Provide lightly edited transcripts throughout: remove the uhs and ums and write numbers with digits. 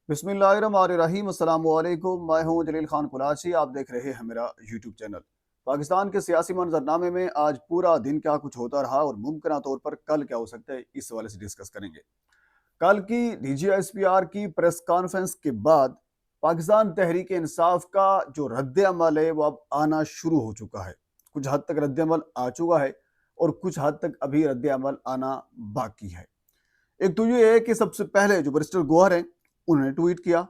बिस्मिल्लाहिर्रहमानिर्रहीम। अस्सलाम वालेकुम। मैं हूं जलील खान कुलाची। आप देख रहे हैं मेरा यूट्यूब चैनल। पाकिस्तान के सियासी मंजरनामे में आज पूरा दिन क्या कुछ होता रहा और मुमकिन तौर पर कल क्या हो सकता है, इस हवाले से डिस्कस करेंगे। कल की DGISPR की प्रेस कॉन्फ्रेंस के बाद पाकिस्तान तहरीक इंसाफ का जो रद्द अमल है वो अब आना शुरू हो चुका है। कुछ हद तक रद्द अमल आ चुका है और कुछ हद तक अभी रद्द अमल आना बाकी है। एक तो ये है कि सबसे पहले जो बैरिस्टर गौहर हैं उन्होंने ट्वीट किया,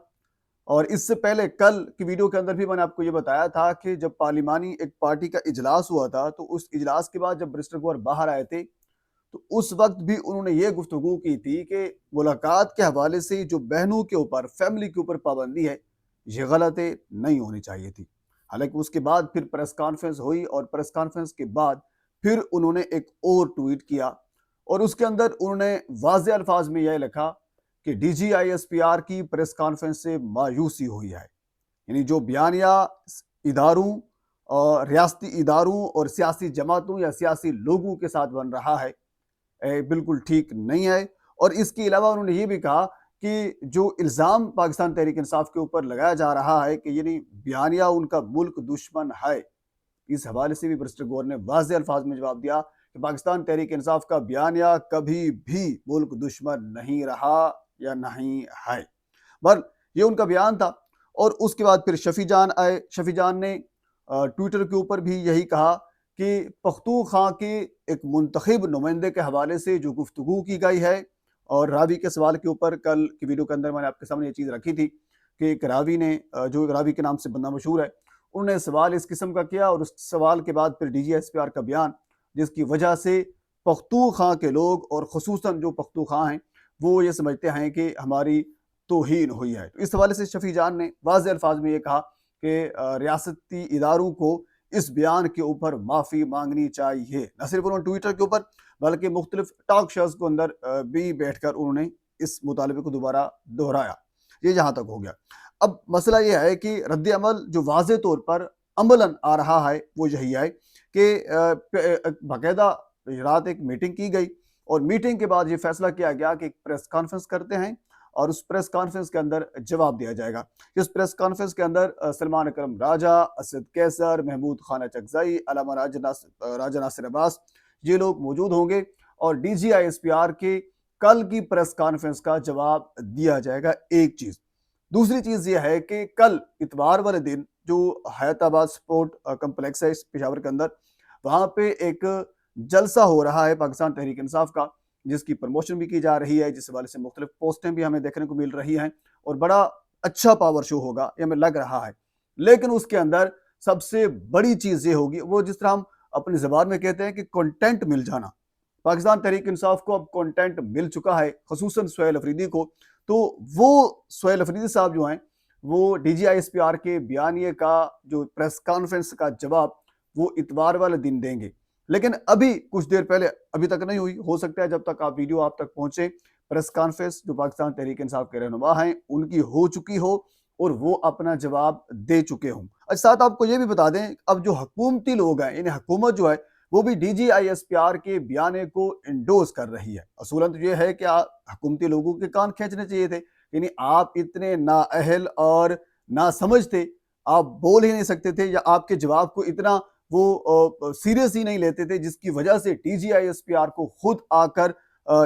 और इससे पहले कल की वीडियो के अंदर भी मैंने आपको ये बताया था कि जब पार्लिमानी एक पार्टी का इजलास हुआ था तो उस इजलास के बाद जब बैरिस्टर गौहर बाहर आए थे तो उस वक्त भी उन्होंने ये गुफ्तगू की थी कि मुलाकात के हवाले से जो बहनों के ऊपर, फैमिली के ऊपर पाबंदी है, ये गलत है, नहीं होनी चाहिए थी। हालांकि उसके बाद फिर प्रेस कॉन्फ्रेंस हुई और प्रेस कॉन्फ्रेंस के बाद फिर उन्होंने एक और ट्वीट किया और उसके अंदर उन्होंने वाज़े अल्फाज में यह लिखा कि DGISPR की प्रेस कॉन्फ्रेंस से मायूसी हुई है। यानी जो बयानिया इदारों और रियासती इदारों और सियासी जमातों या सियासी लोगों के साथ बन रहा है, बिल्कुल ठीक नहीं है। और इसके अलावा उन्होंने ये भी कहा कि जो इल्ज़ाम पाकिस्तान तहरीक इंसाफ के ऊपर लगाया जा रहा है कि यानी बयानिया उनका मुल्क दुश्मन है, इस हवाले से भी बैरिस्टर गौहर ने वाज़े अल्फाज में जवाब दिया कि पाकिस्तान तहरीक इंसाफ का बयानिया कभी भी मुल्क दुश्मन नहीं रहा या नहीं है। बल ये उनका बयान था। और उसके बाद फिर शफी जान आए। शफी जान ने ट्विटर के ऊपर भी यही कहा कि पख्तूनख्वा के एक मुंतखब नुमाइंदे के हवाले से जो गुफ्तगू की गई है, और रावी के सवाल के ऊपर कल की वीडियो के अंदर मैंने आपके सामने ये चीज़ रखी थी कि एक रावी ने, जो एक रावी के नाम से बंदा मशहूर है, उन्होंने सवाल इस किस्म का किया और उस सवाल के बाद फिर DGISPR का बयान, जिसकी वजह से पख्तूनख्वा के लोग और खुसूसन जो पख्तूनख्वा हैं वो ये समझते हैं कि हमारी तौहीन हुई है। तो इस हवाले से शफी जान ने वाज़े अल्फाज में ये कहा कि रियासती इदारों को इस बयान के ऊपर माफ़ी मांगनी चाहिए। न सिर्फ उन्होंने ट्विटर के ऊपर बल्कि मुख्तलिफ टॉक शोज के अंदर भी बैठकर उन्होंने इस मुतालबे को दोबारा दोहराया। ये जहाँ तक हो गया। अब मसला ये है कि रद्द अमल जो वाज़े तौर पर अमलन आ रहा है वो यही है कि बाकायदा रात एक मीटिंग की गई और मीटिंग के बाद ये फैसला किया गया कि एक प्रेस कॉन्फ्रेंस करते हैं और उस प्रेस कॉन्फ्रेंस के अंदर जवाब दिया जाएगा। इस प्रेस कॉन्फ्रेंस के अंदर सलमान अकरम राजा, असद कैसर, महमूद खान चकजई, अलामा राजा नासिर अब्बास, ये लोग मौजूद होंगे और DGISPR के कल की प्रेस कॉन्फ्रेंस का जवाब दिया जाएगा। एक चीज़। दूसरी चीज़ ये है कि कल इतवार वाले दिन जो हैदराबाद स्पोर्ट कम्प्लेक्स है इस पेशावर के अंदर, वहाँ पे एक जलसा हो रहा है पाकिस्तान तहरीक इंसाफ का, जिसकी प्रमोशन भी की जा रही है, जिस हवाले से मुख्तलिफ पोस्टें भी हमें देखने को मिल रही हैं और बड़ा अच्छा पावर शो होगा, ये हमें लग रहा है। लेकिन उसके अंदर सबसे बड़ी चीज़ ये होगी, वो जिस तरह हम अपनी ज़बान में कहते हैं कि कंटेंट मिल जाना। पाकिस्तान तहरीक इंसाफ को अब कंटेंट मिल चुका है, खसूसन सुहेल अफरीदी को। तो वो सुहेल अफरीदी साहब जो हैं वो DGISPR के बयानिए का जो प्रेस कॉन्फ्रेंस का जवाब वो इतवार वाले दिन देंगे। लेकिन अभी कुछ देर पहले, अभी तक नहीं हुई, हो सकता है जब तक आप वीडियो आप तक पहुंचे प्रेस कॉन्फ्रेंस जो पाकिस्तान तहरीक इंसाफ के रहनुमा हैं उनकी हो चुकी हो और वो अपना जवाब दे चुके हों। अच्छा, साथ आपको ये भी बता दें, अब जो हुकूमती लोग हैं, यानी हुकूमत जो है वो भी DGISPR के बयाने को इंडोर्स कर रही है। असूलन तो ये है कि हुकूमती लोगों के कान खींचने चाहिए थे, यानी आप इतने नाअहल और ना समझ थे, आप बोल ही नहीं सकते थे या आपके जवाब को इतना वो सीरियस ही नहीं लेते थे, जिसकी वजह से DGISPR को खुद आकर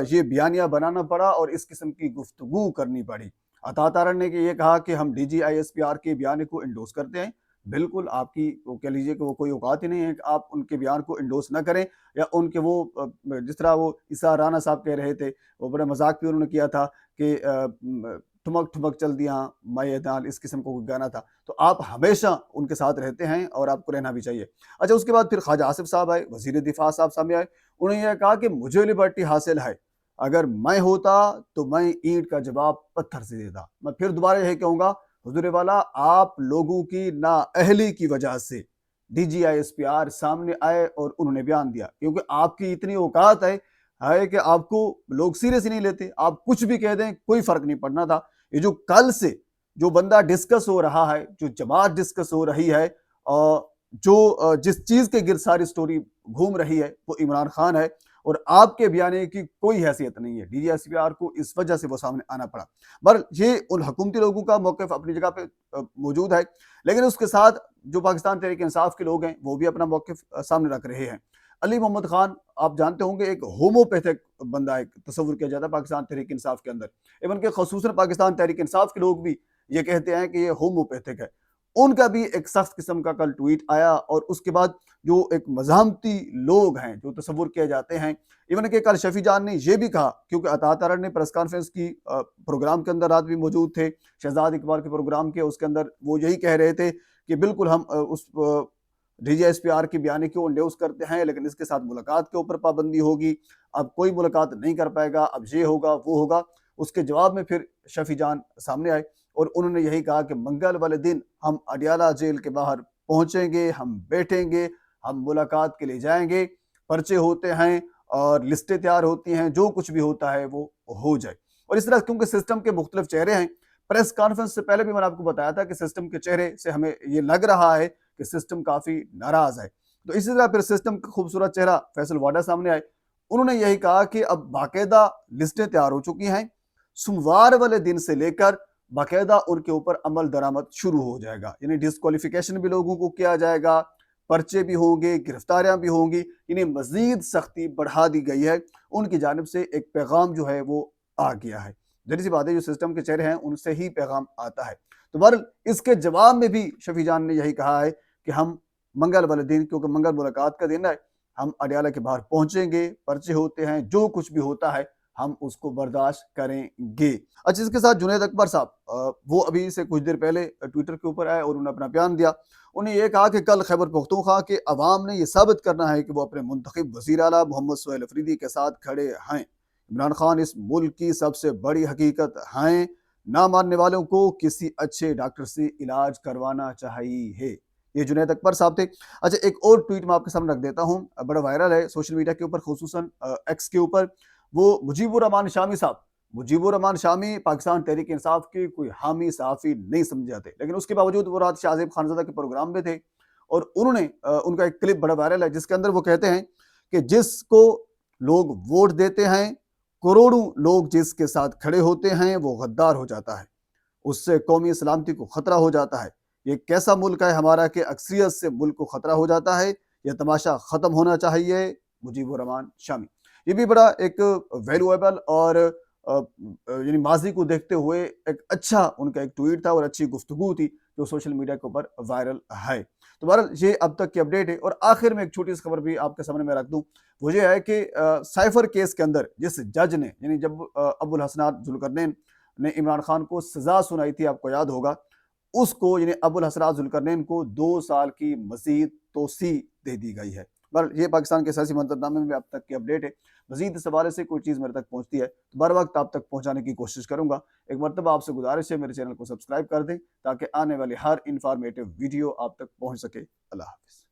ये बयानिया बनाना पड़ा और इस किस्म की गुफ्तगू करनी पड़ी। अता तारण ने ये कहा कि हम DGISPR के बयान को इंडोर्स करते हैं। बिल्कुल, आपकी वो कह लीजिए कि वो कोई औकात ही नहीं है कि आप उनके बयान को इंडोर्स ना करें या उनके वो जिस तरह वो इसा राना साहब कह रहे थे, वो बड़ा मजाक भी उन्होंने किया था कि ठुमक ठुमक चल दिया मैं दाल, इस किस्म को गाना था। तो आप हमेशा उनके साथ रहते हैं और आपको रहना भी चाहिए। अच्छा, उसके बाद फिर ख्वाजा आसिफ साहब आए, वजीर दिफा साहब सामने आए। उन्होंने यह कहा कि मुझे लिबर्टी हासिल है, अगर मैं होता तो मैं ईंट का जवाब पत्थर से देता। मैं फिर दोबारा यही कहूँगा, हुजूर वाला, आप लोगों की नाअहली की वजह से DGISPR सामने आए और उन्होंने बयान दिया, क्योंकि आपकी इतनी औकात है कि आपको लोग सीरियस ही नहीं लेते, आप कुछ भी कह दें कोई फर्क नहीं पड़ना था। ये जो कल से जो बंदा डिस्कस हो रहा है, जो जमात डिस्कस हो रही है, जो जिस चीज़ के गिर्द सारी स्टोरी घूम रही है वो इमरान खान है और आपके बयाने की कोई हैसियत नहीं है। DGSPR को इस वजह से वो सामने आना पड़ा। बहरहाल ये उन हुकूमती लोगों का मौक़िफ़ अपनी जगह पे मौजूद है, लेकिन उसके साथ जो पाकिस्तान तहरीक इंसाफ के लोग हैं वो भी अपना मौक़िफ़ सामने रख रहे हैं। अली मोहम्मद खान आप जानते होंगे एक होम्योपैथिक बंदा है, तस्वुर किया जाता है पाकिस्तान तहरीक इंसाफ के अंदर। इवन के ख़ुसूसन पाकिस्तान तहरीक इंसाफ के लोग भी ये कहते हैं कि ये होम्योपैथिक है। उनका भी एक सख्त किस्म का कल ट्वीट आया और उसके बाद जो एक मज़ाहमती लोग हैं जो तस्वुर किए जाते हैं, इवन कि कल शफी जान ने यह भी कहा, क्योंकि अतात अरड़ ने प्रेस कॉन्फ्रेंस की प्रोग्राम के अंदर रात भी मौजूद थे, शहजाद इकबाल के प्रोग्राम के, उसके अंदर वो यही कह रहे थे कि बिल्कुल हम उस DGSPR के बयान को इंडोर्स करते हैं, लेकिन इसके साथ मुलाकात के ऊपर पाबंदी होगी, अब कोई मुलाकात नहीं कर पाएगा, अब ये होगा वो होगा। उसके जवाब में फिर शफी जान सामने आए और उन्होंने यही कहा कि मंगल वाले दिन हम अडियाला जेल के बाहर पहुंचेंगे, हम बैठेंगे, हम मुलाकात के लिए जाएंगे, पर्चे होते हैं और लिस्टें तैयार होती हैं, जो कुछ भी होता है वो हो जाए। और इस तरह क्योंकि सिस्टम के मुख्तलिफ चेहरे हैं, प्रेस कॉन्फ्रेंस से पहले भी मैंने आपको बताया था कि सिस्टम के चेहरे से हमें ये लग रहा है कि सिस्टम काफ़ी नाराज़ है। तो इसी तरह फिर सिस्टम का खूबसूरत चेहरा फैसल वाडा सामने आए। उन्होंने यही कहा कि अब बाकायदा लिस्टें तैयार हो चुकी हैं, सोमवार वाले दिन से लेकर बाकायदा उनके ऊपर अमल दरामद शुरू हो जाएगा, यानी डिस्क्वालिफिकेशन भी लोगों को किया जाएगा, पर्चे भी होंगे, गिरफ्तारियां भी होंगी, यानी मजीद सख्ती बढ़ा दी गई है। उनकी जानिब से एक पैगाम जो है वो आ गया है। जल्दी सी बात है, जो सिस्टम के चेहरे हैं उनसे ही पैगाम आता है। तो बहरहाल इसके जवाब में भी शफी जान ने यही कहा है कि हम मंगल वाले दिन, क्योंकि मंगल मुलाकात का दिन है, हम अडियाला के बाहर पहुंचेंगे, पर्चे होते हैं, जो कुछ भी होता है हम उसको बर्दाश्त करेंगे। अच्छा, इसके साथ जुनैद अकबर साहब वो अभी से कुछ देर पहले ट्विटर के ऊपर आए और उन्होंने अपना बयान दिया। उन्हें यह कहा कि कल खैबर पख्तूनख्वा के अवाम ने यह साबित करना है कि वो अपने मुंतखब वज़ीर आला मोहम्मद सुहेल अफरीदी के साथ खड़े हैं। इमरान खान इस मुल्क की सबसे बड़ी हकीकत हैं, ना मानने वालों को किसी अच्छे डॉक्टर से इलाज करवाना चाहिए। ये जुनैद अकबर साहब थे। अच्छा, एक और ट्वीट मैं आपके सामने रख देता हूँ, बड़ा वायरल है सोशल मीडिया के ऊपर, खुसूसन एक्स के ऊपर। वो मुजीबुर रहमान शामी साहब, मुजीबुर रहमान शामी पाकिस्तान तहरीक इंसाफ के कोई हामी सहाफ़ी नहीं समझे जाते, लेकिन उसके बावजूद वो रात शाहज़ेब खानज़ादा के प्रोग्राम में थे और उन्होंने उनका एक क्लिप बड़ा वायरल है जिसके अंदर वो कहते हैं कि जिसको लोग वोट देते हैं, करोड़ों लोग जिसके साथ खड़े होते हैं वो गद्दार हो जाता है, उससे कौमी सलामती को खतरा हो जाता है। ये कैसा मुल्क है हमारा कि अक्सरियत से मुल्क को खतरा हो जाता है, यह तमाशा ख़त्म होना चाहिए। मुजीबुर रहमान शामी, ये भी बड़ा एक वैल्यूएबल और यानी माजी को देखते हुए एक अच्छा उनका एक ट्वीट था और अच्छी गुफ्तगू थी जो सोशल मीडिया के ऊपर वायरल है। तो बहरहाल ये अब तक की अपडेट है। और आखिर में एक छोटी सी खबर भी आपके सामने मैं रख दूं, वो ये है कि साइफर केस के अंदर जिस जज ने, यानी जब अबुल हसनात जुल्करनैन ने इमरान खान को सजा सुनाई थी, आपको याद होगा, उसको यानी अबुल हसनात जुल्करनैन को 2 साल की मजीद तोसी दे दी गई है। पर ये पाकिस्तान के सियासी मंजरनामे में अब तक की अपडेट है। मजीद इस हवाले से कोई चीज़ मेरे तक पहुंचती है तो बर वक्त आप तक पहुंचाने की कोशिश करूंगा। एक मरतबा आपसे गुजारिश है मेरे चैनल को सब्सक्राइब कर दें ताकि आने वाली हर इंफॉर्मेटिव वीडियो आप तक पहुंच सके। अल्लाह हाफिज़।